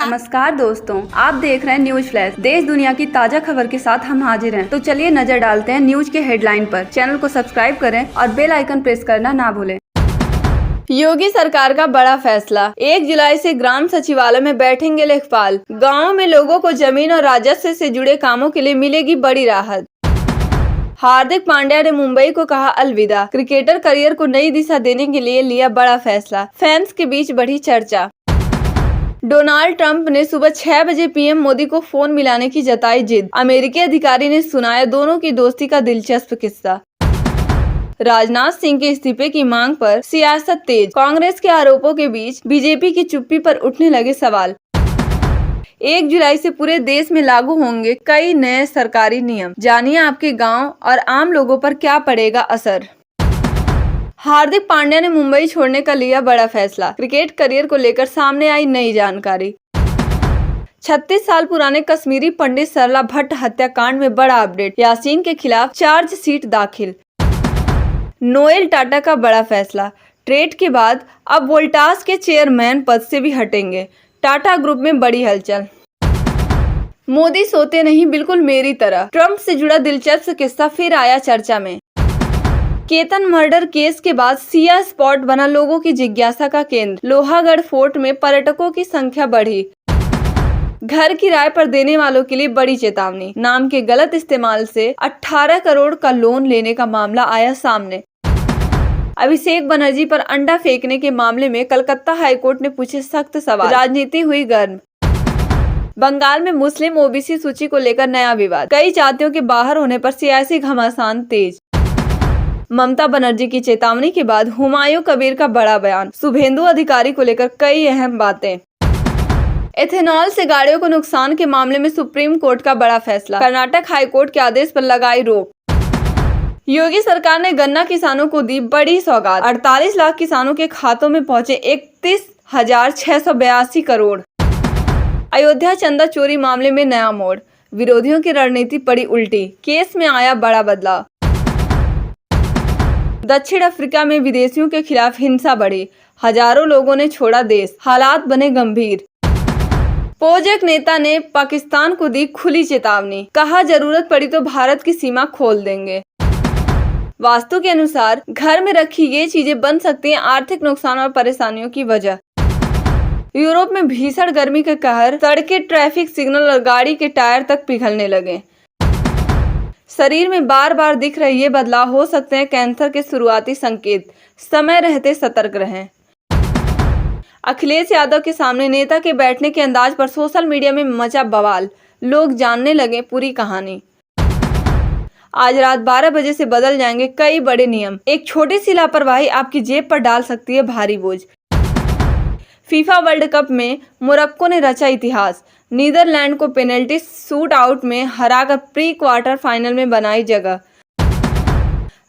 नमस्कार दोस्तों, आप देख रहे हैं न्यूज फ्लैश। देश दुनिया की ताजा खबर के साथ हम हाजिर हैं। तो चलिए नजर डालते हैं न्यूज के हेडलाइन पर। चैनल को सब्सक्राइब करें और बेल आइकन प्रेस करना ना भूलें। योगी सरकार का बड़ा फैसला। 1 जुलाई से ग्राम सचिवालय में बैठेंगे लेखपाल। गाँव में लोगों को जमीन और राजस्व से जुड़े कामों के लिए मिलेगी बड़ी राहत। हार्दिक पांड्या ने मुंबई को कहा अलविदा। क्रिकेटर करियर को नई दिशा देने के लिए लिया बड़ा फैसला। फैंस के बीच बढ़ी चर्चा। डोनाल्ड ट्रंप ने सुबह 6 बजे पीएम मोदी को फोन मिलाने की जताई जिद। अमेरिकी अधिकारी ने सुनाया दोनों की दोस्ती का दिलचस्प किस्सा। राजनाथ सिंह के इस्तीफे की मांग पर सियासत तेज। कांग्रेस के आरोपों के बीच बीजेपी की चुप्पी पर उठने लगे सवाल। 1 जुलाई से पूरे देश में लागू होंगे कई नए सरकारी नियम। जानिए आपके गांव और आम लोगों पर क्या पड़ेगा असर। हार्दिक पांड्या ने मुंबई छोड़ने का लिया बड़ा फैसला। क्रिकेट करियर को लेकर सामने आई नई जानकारी। 36 साल पुराने कश्मीरी पंडित सरला भट्ट हत्याकांड में बड़ा अपडेट। यासीन के खिलाफ चार्जशीट दाखिल। नोएल टाटा का बड़ा फैसला। ट्रेड के बाद अब वोल्टास के चेयरमैन पद से भी हटेंगे। टाटा ग्रुप में बड़ी हलचल। मोदी सोते नहीं, बिल्कुल मेरी तरह। ट्रंप से जुड़ा दिलचस्प किस्सा फिर आया चर्चा में। केतन मर्डर केस के बाद सिया स्पॉट बना लोगों की जिज्ञासा का केंद्र। लोहागढ़ फोर्ट में पर्यटकों की संख्या बढ़ी। घर किराए पर देने वालों के लिए बड़ी चेतावनी। नाम के गलत इस्तेमाल से 18 करोड़ का लोन लेने का मामला आया सामने। अभिषेक बनर्जी पर अंडा फेंकने के मामले में कलकत्ता हाईकोर्ट ने पूछे सख्त सवाल। राजनीति हुई गर्म। बंगाल में मुस्लिम ओबीसी सूची को लेकर नया विवाद। कई जातियों के बाहर होने पर सियासी घमासान तेज। ममता बनर्जी की चेतावनी के बाद हुमायूं कबीर का बड़ा बयान। शुभेंदु अधिकारी को लेकर कई अहम बातें। एथेनॉल से गाड़ियों को नुकसान के मामले में सुप्रीम कोर्ट का बड़ा फैसला। कर्नाटक हाईकोर्ट के आदेश पर लगाई रोक। योगी सरकार ने गन्ना किसानों को दी बड़ी सौगात। 48 लाख किसानों के खातों में पहुंचे 31,682 करोड़। अयोध्या चंदा चोरी मामले में नया मोड़। विरोधियों की रणनीति पड़ी उल्टी। केस में आया बड़ा बदलाव। दक्षिण अफ्रीका में विदेशियों के खिलाफ हिंसा बढ़ी। हजारों लोगों ने छोड़ा देश। हालात बने गंभीर। पोजक नेता ने पाकिस्तान को दी खुली चेतावनी। कहा जरूरत पड़ी तो भारत की सीमा खोल देंगे। वास्तु के अनुसार घर में रखी ये चीजें बन सकती हैं आर्थिक नुकसान और परेशानियों की वजह। यूरोप में भीषण गर्मी के कहर। सड़कें, ट्रैफिक सिग्नल और गाड़ी के टायर तक पिघलने लगे। शरीर में बार बार दिख रहे ये बदलाव हो सकते हैं कैंसर के शुरुआती संकेत। समय रहते सतर्क रहें। अखिलेश यादव के सामने नेता के बैठने के अंदाज पर सोशल मीडिया में मचा बवाल। लोग जानने लगे पूरी कहानी। आज रात 12 बजे से बदल जाएंगे कई बड़े नियम। एक छोटी सी लापरवाही आपकी जेब पर डाल सकती है भारी बोझ। फीफा वर्ल्ड कप में मोरक्को ने रचा इतिहास। नीदरलैंड को पेनल्टी शूट आउट में हराकर प्री क्वार्टर फाइनल में बनाई जगह।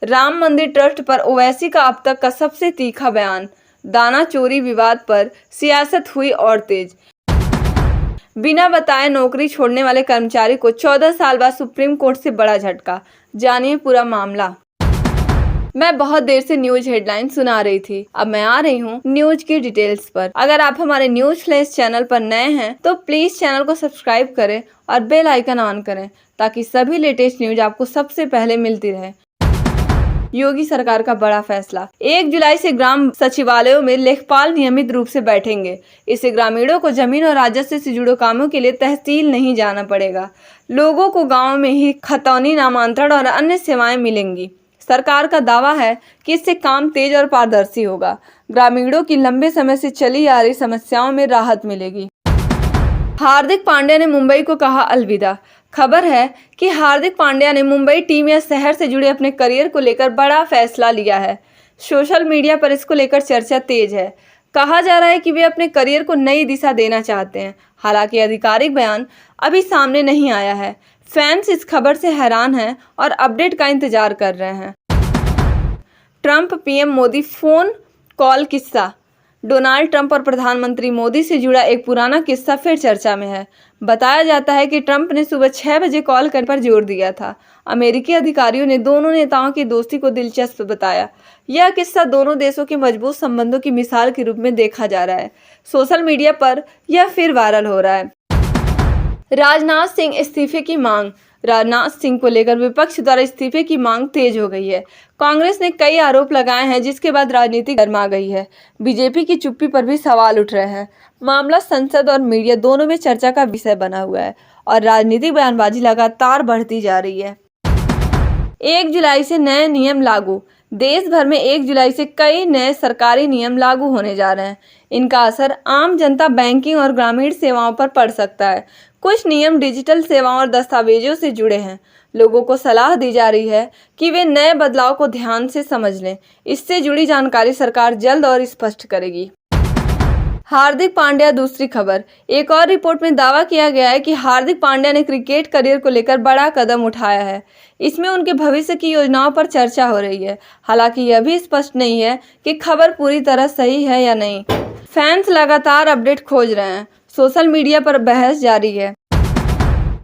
राम मंदिर ट्रस्ट पर ओवैसी का अब तक का सबसे तीखा बयान। दाना चोरी विवाद पर सियासत हुई और तेज। बिना बताए नौकरी छोड़ने वाले कर्मचारी को 14 साल बाद सुप्रीम कोर्ट से बड़ा झटका। जानिए पूरा मामला। मैं बहुत देर से न्यूज हेडलाइन सुना रही थी, अब मैं आ रही हूँ न्यूज की डिटेल्स पर। अगर आप हमारे न्यूज फ्लैश चैनल पर नए हैं तो प्लीज चैनल को सब्सक्राइब करें और बेल आइकन ऑन करें ताकि सभी लेटेस्ट न्यूज आपको सबसे पहले मिलती रहे। योगी सरकार का बड़ा फैसला। 1 जुलाई से ग्राम सचिवालयों में लेखपाल नियमित रूप से बैठेंगे। इससे ग्रामीणों को जमीन और राजस्व से जुड़े कामों के लिए तहसील नहीं जाना पड़ेगा। लोगों को गाँव में ही खतौनी, नामांतरण और अन्य सेवाएं मिलेंगी। सरकार का दावा है कि इससे काम तेज और पारदर्शी होगा। ग्रामीणों की लंबे समय से चली आ रही समस्याओं में राहत मिलेगी। हार्दिक पांड्या ने मुंबई को कहा अलविदा। खबर है कि हार्दिक पांड्या ने मुंबई टीम या शहर से जुड़े अपने करियर को लेकर बड़ा फैसला लिया है। सोशल मीडिया पर इसको लेकर चर्चा तेज है। कहा जा रहा है कि वे अपने करियर को नई दिशा देना चाहते हैं। हालांकि आधिकारिक बयान अभी सामने नहीं आया है। फैंस इस खबर से हैरान हैं और अपडेट का इंतजार कर रहे हैं। Trump PM Modi phone call किस्सा। डोनाल्ड ट्रंप और प्रधानमंत्री मोदी से जुड़ा एक पुराना किस्सा फिर चर्चा में है। बताया जाता है कि ट्रंप ने सुबह 6 बजे कॉल करने पर जोर दिया था। अमेरिकी अधिकारियों ने दोनों नेताओं की दोस्ती को दिलचस्प बताया। यह किस्सा दोनों देशों के मजबूत संबंधों की मिसाल के रूप में देखा जा रहा है। सोशल मीडिया पर यह फिर वायरल हो रहा है। राजनाथ सिंह इस्तीफे की मांग। राजनाथ सिंह को लेकर विपक्ष द्वारा इस्तीफे की मांग तेज हो गई है। कांग्रेस ने कई आरोप लगाए हैं, जिसके बाद राजनीति गर्मा गई है। बीजेपी की चुप्पी पर भी सवाल उठ रहे हैं। मामला संसद और मीडिया दोनों में चर्चा का विषय बना हुआ है और राजनीतिक बयानबाजी लगातार बढ़ती जा रही है। 1 जुलाई से नए नियम लागू। देश भर में 1 जुलाई से कई नए सरकारी नियम लागू होने जा रहे हैं। इनका असर आम जनता, बैंकिंग और ग्रामीण सेवाओं पर पड़ सकता है। कुछ नियम डिजिटल सेवाओं और दस्तावेजों से जुड़े हैं। लोगों को सलाह दी जा रही है कि वे नए बदलाव को ध्यान से समझ लें। इससे जुड़ी जानकारी सरकार जल्द और स्पष्ट करेगी। हार्दिक पांड्या दूसरी खबर। एक और रिपोर्ट में दावा किया गया है कि हार्दिक पांड्या ने क्रिकेट करियर को लेकर बड़ा कदम उठाया है। इसमें उनके भविष्य की योजनाओं पर चर्चा हो रही है। हालांकि यह भी स्पष्ट नहीं है कि खबर पूरी तरह सही है या नहीं। फैंस लगातार अपडेट खोज रहे हैं। सोशल मीडिया पर बहस जारी है।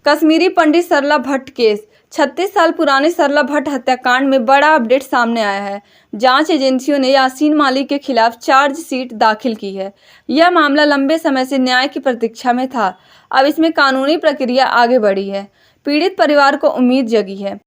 कश्मीरी पंडित सरला भट्ट केस। 36 साल पुराने सरला भट्ट हत्याकांड में बड़ा अपडेट सामने आया है। जांच एजेंसियों ने यासीन मालिक के खिलाफ चार्जशीट दाखिल की है। यह मामला लंबे समय से न्याय की प्रतीक्षा में था। अब इसमें कानूनी प्रक्रिया आगे बढ़ी है। पीड़ित परिवार को उम्मीद जगी है।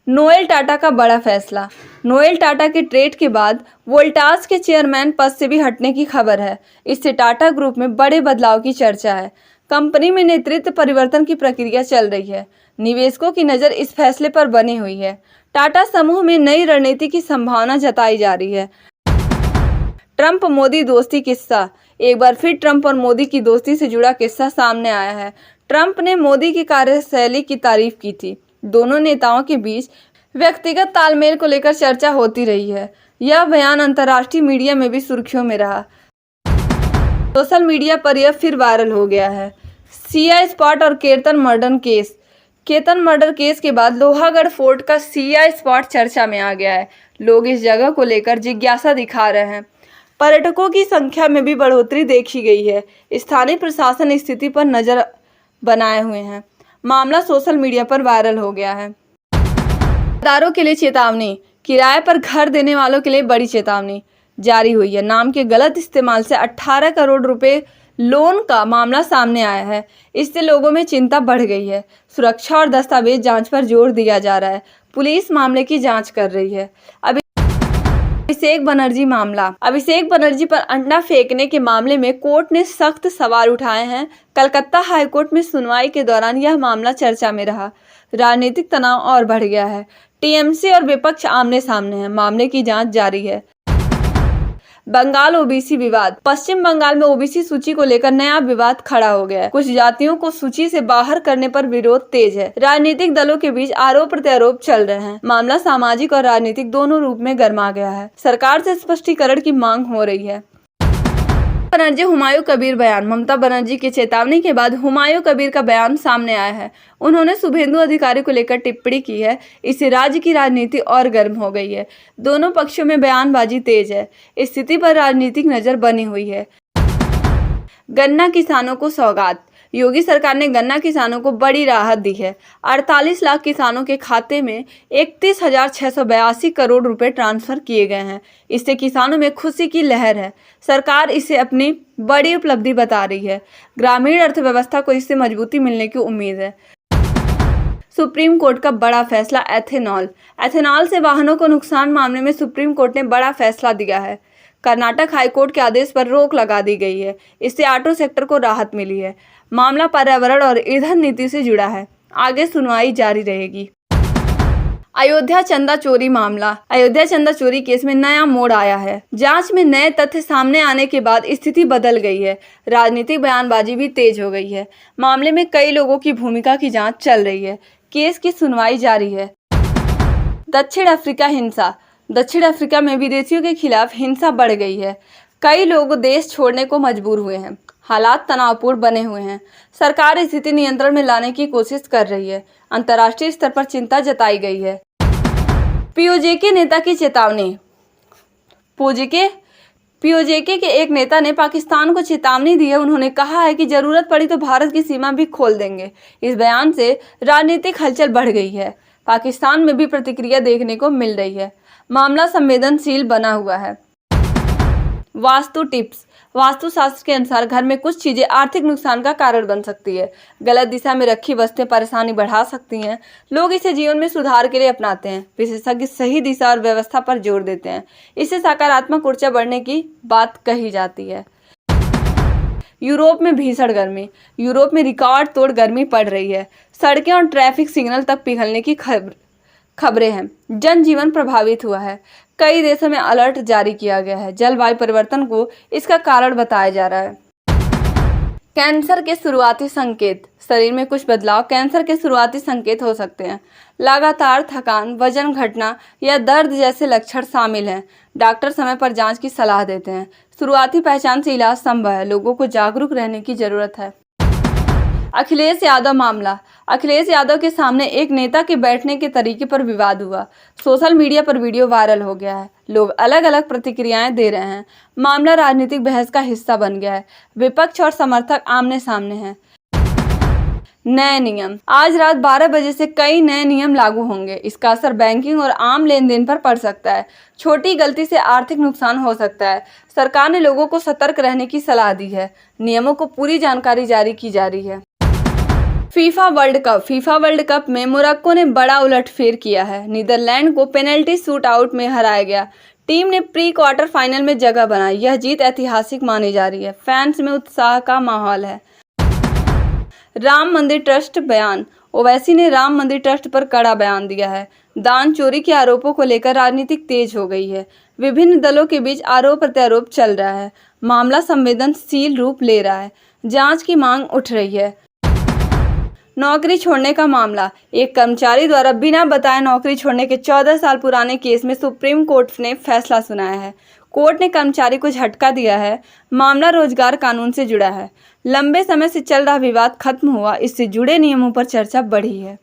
नोएल टाटा का बड़ा फैसला। नोएल टाटा के ट्रेड के बाद वोल्टास के चेयरमैन पद से भी हटने की खबर है। इससे टाटा ग्रुप में बड़े बदलाव की चर्चा है। कंपनी में नेतृत्व परिवर्तन की प्रक्रिया चल रही है। निवेशकों की नज़र इस फैसले पर बनी हुई है। टाटा समूह में नई रणनीति की संभावना जताई जा रही है। ट्रंप मोदी दोस्ती किस्सा। एक बार फिर ट्रंप और मोदी की दोस्ती से जुड़ा किस्सा सामने आया है। ट्रंप ने मोदी की कार्यशैली की तारीफ की थी। दोनों नेताओं के बीच व्यक्तिगत तालमेल को लेकर चर्चा होती रही है। यह बयान अंतर्राष्ट्रीय मीडिया में भी सुर्खियों में रहा। सोशल मीडिया पर यह फिर वायरल हो गया है। सिया स्पॉट और Ketan murder case. Ketan murder case के बाद लोहागढ़ फोर्ट का सिया स्पॉट चर्चा में आ गया है। लोग इस जगह को लेकर जिज्ञासा दिखा रहे हैं। पर्यटकों की संख्या में भी बढ़ोतरी देखी गई है। स्थानीय प्रशासन स्थिति पर नजर बनाए हुए हैं। मामला सोशल मीडिया पर वायरल हो गया है। किराएदारों के लिए चेतावनी। किराए पर घर देने वालों के लिए बड़ी चेतावनी जारी हुई है। नाम के गलत इस्तेमाल से 18 करोड़ रुपए लोन का मामला सामने आया है। इससे लोगों में चिंता बढ़ गई है। सुरक्षा और दस्तावेज जांच पर जोर दिया जा रहा है। पुलिस मामले की जांच कर रही है। अभिषेक बनर्जी मामला। अभिषेक बनर्जी पर अंडा फेंकने के मामले में कोर्ट ने सख्त सवाल उठाए हैं। कलकत्ता हाईकोर्ट में सुनवाई के दौरान यह मामला चर्चा में रहा। राजनीतिक तनाव और बढ़ गया है। टीएमसी और विपक्ष आमने सामने हैं। मामले की जांच जारी है। बंगाल ओबीसी विवाद। पश्चिम बंगाल में ओबीसी सूची को लेकर नया विवाद खड़ा हो गया है। कुछ जातियों को सूची से बाहर करने पर विरोध तेज है। राजनीतिक दलों के बीच आरोप प्रत्यारोप चल रहे हैं। मामला सामाजिक और राजनीतिक दोनों रूप में गर्मा गया है। सरकार से स्पष्टीकरण की मांग हो रही है। बनर्जी हुमायूं कबीर बयान। ममता बनर्जी की चेतावनी के बाद हुमायूं कबीर का बयान सामने आया है। उन्होंने शुभेंदु अधिकारी को लेकर टिप्पणी की है। इससे राज्य की राजनीति और गर्म हो गई है। दोनों पक्षों में बयानबाजी तेज है। स्थिति पर राजनीतिक नजर बनी हुई है। गन्ना किसानों को सौगात। योगी सरकार ने गन्ना किसानों को बड़ी राहत दी है। 48 लाख किसानों के खाते में 31,682 करोड़ रुपए ट्रांसफर किए गए हैं। इससे किसानों में खुशी की लहर है। सरकार इसे अपनी बड़ी उपलब्धि बता रही है। ग्रामीण अर्थव्यवस्था को इससे मजबूती मिलने की उम्मीद है। सुप्रीम कोर्ट का बड़ा फैसला। एथेनॉल से वाहनों को नुकसान मामले में सुप्रीम कोर्ट ने बड़ा फैसला दिया है। कर्नाटक हाईकोर्ट के आदेश पर रोक लगा दी गई है। इससे ऑटो सेक्टर को राहत मिली है। मामला पर्यावरण और ईंधन नीति से जुड़ा है। आगे सुनवाई जारी रहेगी। अयोध्या चंदा चोरी मामला। अयोध्या चंदा चोरी केस में नया मोड़ आया है। जांच में नए तथ्य सामने आने के बाद स्थिति बदल गई है। राजनीतिक बयानबाजी भी तेज हो गई है। मामले में कई लोगों की भूमिका की जांच चल रही है। केस की सुनवाई जारी है। दक्षिण अफ्रीका हिंसा। दक्षिण अफ्रीका में विदेशियों के खिलाफ हिंसा बढ़ गई है। कई लोग देश छोड़ने को मजबूर हुए हैं। हालात तनावपूर्ण बने हुए हैं। सरकार स्थिति नियंत्रण में लाने की कोशिश कर रही है। अंतर्राष्ट्रीय स्तर पर चिंता जताई गई है। पीओजे नेता की चेतावनी। पीओजे के एक नेता ने पाकिस्तान को चेतावनी दी है। उन्होंने कहा है कि जरूरत पड़ी तो भारत की सीमा भी खोल देंगे। इस बयान से राजनीतिक हलचल बढ़ गई है। पाकिस्तान में भी प्रतिक्रिया देखने को मिल रही है। मामला संवेदनशील बना हुआ है। वास्तु टिप्स। वास्तुशास्त्र के अनुसार घर में कुछ चीजें आर्थिक नुकसान का कारण बन सकती है। गलत दिशा में रखी वस्तुएं परेशानी बढ़ा सकती हैं। लोग इसे जीवन में सुधार के लिए अपनाते हैं। विशेषज्ञ सही दिशा और व्यवस्था पर जोर देते हैं। इससे सकारात्मक ऊर्जा बढ़ने की बात कही जाती है। यूरोप में भीषण गर्मी। यूरोप में रिकॉर्ड तोड़ गर्मी पड़ रही है। सड़कें और ट्रैफिक सिग्नल तक पिघलने की खबरें हैं। जनजीवन प्रभावित हुआ है। कई देशों में अलर्ट जारी किया गया है। जलवायु परिवर्तन को इसका कारण बताया जा रहा है। कैंसर के शुरुआती संकेत। शरीर में कुछ बदलाव कैंसर के शुरुआती संकेत हो सकते हैं। लगातार थकान, वजन घटना या दर्द जैसे लक्षण शामिल हैं। डॉक्टर समय पर जांच की सलाह देते हैं। शुरुआती पहचान से इलाज संभव है। लोगों को जागरूक रहने की जरूरत है। अखिलेश यादव मामला। अखिलेश यादव के सामने एक नेता के बैठने के तरीके पर विवाद हुआ। सोशल मीडिया पर वीडियो वायरल हो गया है। लोग अलग अलग प्रतिक्रियाएं दे रहे हैं। मामला राजनीतिक बहस का हिस्सा बन गया है। विपक्ष और समर्थक आमने सामने हैं। नए नियम। आज रात 12 बजे से कई नए नियम लागू होंगे। इसका असर बैंकिंग और आम लेन देन पर पड़ सकता है। छोटी गलती से आर्थिक नुकसान हो सकता है। सरकार ने लोगों को सतर्क रहने की सलाह दी है। नियमों को पूरी जानकारी जारी की जा रही है। FIFA world cup. FIFA world cup में मोरक्को ने बड़ा उलटफेर किया है। नीदरलैंड को पेनल्टी शूट आउट में हराया गया। टीम ने प्री क्वार्टर फाइनल में जगह बनाई। यह जीत ऐतिहासिक मानी जा रही है। फैंस में उत्साह का माहौल है। राम मंदिर ट्रस्ट बयान। ओवैसी ने राम मंदिर ट्रस्ट पर कड़ा बयान दिया है। दान चोरी के आरोपों को लेकर राजनीति तेज हो गई है। विभिन्न दलों के बीच आरोप प्रत्यारोप चल रहा है। मामला संवेदनशील रूप ले रहा है। जांच की मांग उठ रही है। नौकरी छोड़ने का मामला। एक कर्मचारी द्वारा बिना बताए नौकरी छोड़ने के 14 साल पुराने केस में सुप्रीम कोर्ट ने फैसला सुनाया है। कोर्ट ने कर्मचारी को झटका दिया है। मामला रोजगार कानून से जुड़ा है। लंबे समय से चल रहा विवाद खत्म हुआ। इससे जुड़े नियमों पर चर्चा बढ़ी है।